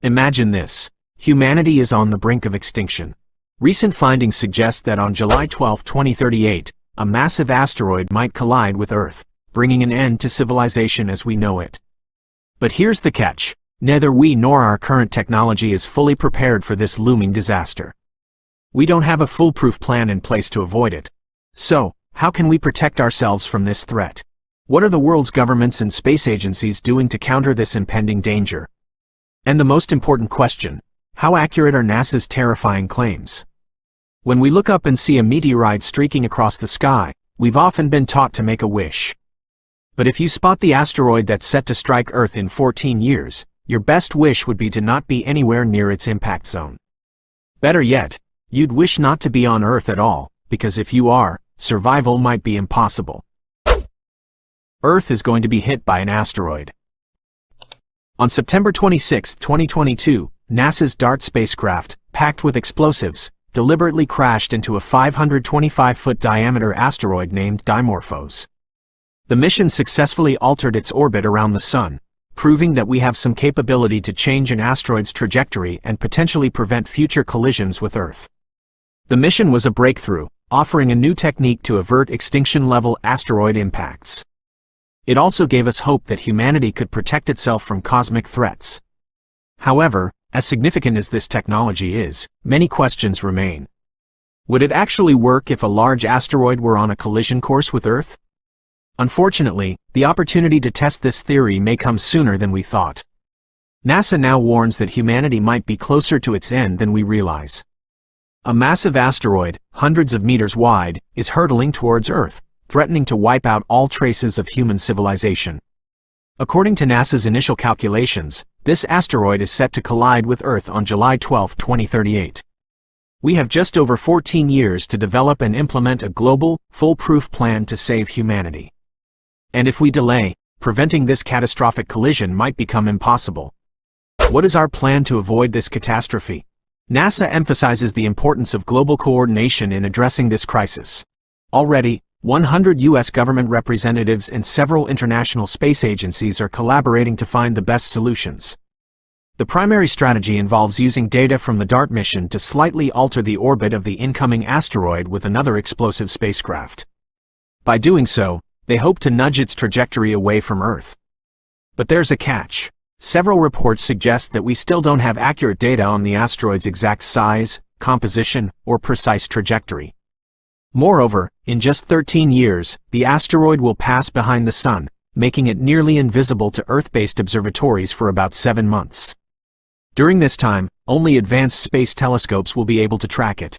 Imagine this. Humanity is on the brink of extinction. Recent findings suggest that on July 12, 2038, a massive asteroid might collide with Earth, bringing an end to civilization as we know it. But here's the catch. Neither we nor our current technology is fully prepared for this looming disaster. We don't have a foolproof plan in place to avoid it. So, how can we protect ourselves from this threat? What are the world's governments and space agencies doing to counter this impending danger? And the most important question, how accurate are NASA's terrifying claims? When we look up and see a meteorite streaking across the sky, we've often been taught to make a wish. But if you spot the asteroid that's set to strike Earth in 14 years, your best wish would be to not be anywhere near its impact zone. Better yet, you'd wish not to be on Earth at all, because if you are, survival might be impossible. Earth is going to be hit by an asteroid. On September 26, 2022, NASA's DART spacecraft, packed with explosives, deliberately crashed into a 525-foot diameter asteroid named Dimorphos. The mission successfully altered its orbit around the Sun, proving that we have some capability to change an asteroid's trajectory and potentially prevent future collisions with Earth. The mission was a breakthrough, offering a new technique to avert extinction-level asteroid impacts. It also gave us hope that humanity could protect itself from cosmic threats. However, as significant as this technology is, many questions remain. Would it actually work if a large asteroid were on a collision course with Earth? Unfortunately, the opportunity to test this theory may come sooner than we thought. NASA now warns that humanity might be closer to its end than we realize. A massive asteroid, hundreds of meters wide, is hurtling towards Earth, threatening to wipe out all traces of human civilization. According to NASA's initial calculations, this asteroid is set to collide with Earth on July 12, 2038. We have just over 14 years to develop and implement a global, foolproof plan to save humanity. And if we delay, preventing this catastrophic collision might become impossible. What is our plan to avoid this catastrophe? NASA emphasizes the importance of global coordination in addressing this crisis. Already, 100 U.S. government representatives and several international space agencies are collaborating to find the best solutions. The primary strategy involves using data from the DART mission to slightly alter the orbit of the incoming asteroid with another explosive spacecraft. By doing so, they hope to nudge its trajectory away from Earth. But there's a catch. Several reports suggest that we still don't have accurate data on the asteroid's exact size, composition, or precise trajectory. Moreover, in just 13 years, the asteroid will pass behind the Sun, making it nearly invisible to Earth-based observatories for about 7 months. During this time, only advanced space telescopes will be able to track it.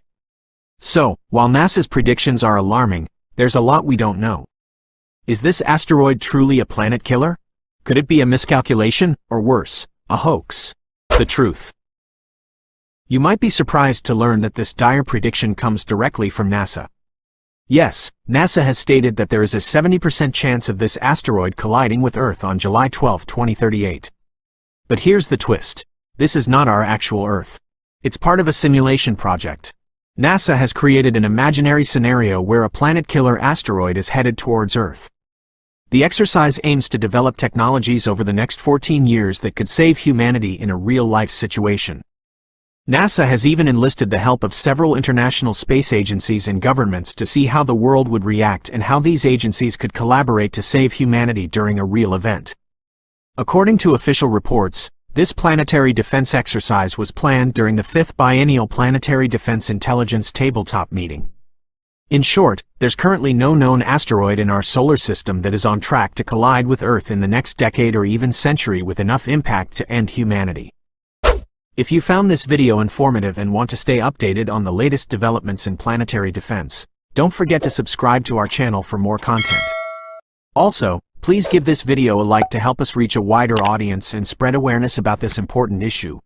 So, while NASA's predictions are alarming, there's a lot we don't know. Is this asteroid truly a planet killer? Could it be a miscalculation, or worse, a hoax? The truth. You might be surprised to learn that this dire prediction comes directly from NASA. Yes, NASA has stated that there is a 70% chance of this asteroid colliding with Earth on July 12, 2038. But here's the twist. This is not our actual Earth. It's part of a simulation project. NASA has created an imaginary scenario where a planet-killer asteroid is headed towards Earth. The exercise aims to develop technologies over the next 14 years that could save humanity in a real-life situation. NASA has even enlisted the help of several international space agencies and governments to see how the world would react and how these agencies could collaborate to save humanity during a real event. According to official reports, this planetary defense exercise was planned during the 5th Biennial Planetary Defense Intelligence Tabletop meeting. In short, there's currently no known asteroid in our solar system that is on track to collide with Earth in the next decade or even century with enough impact to end humanity. If you found this video informative and want to stay updated on the latest developments in planetary defense, don't forget to subscribe to our channel for more content. Also, please give this video a like to help us reach a wider audience and spread awareness about this important issue.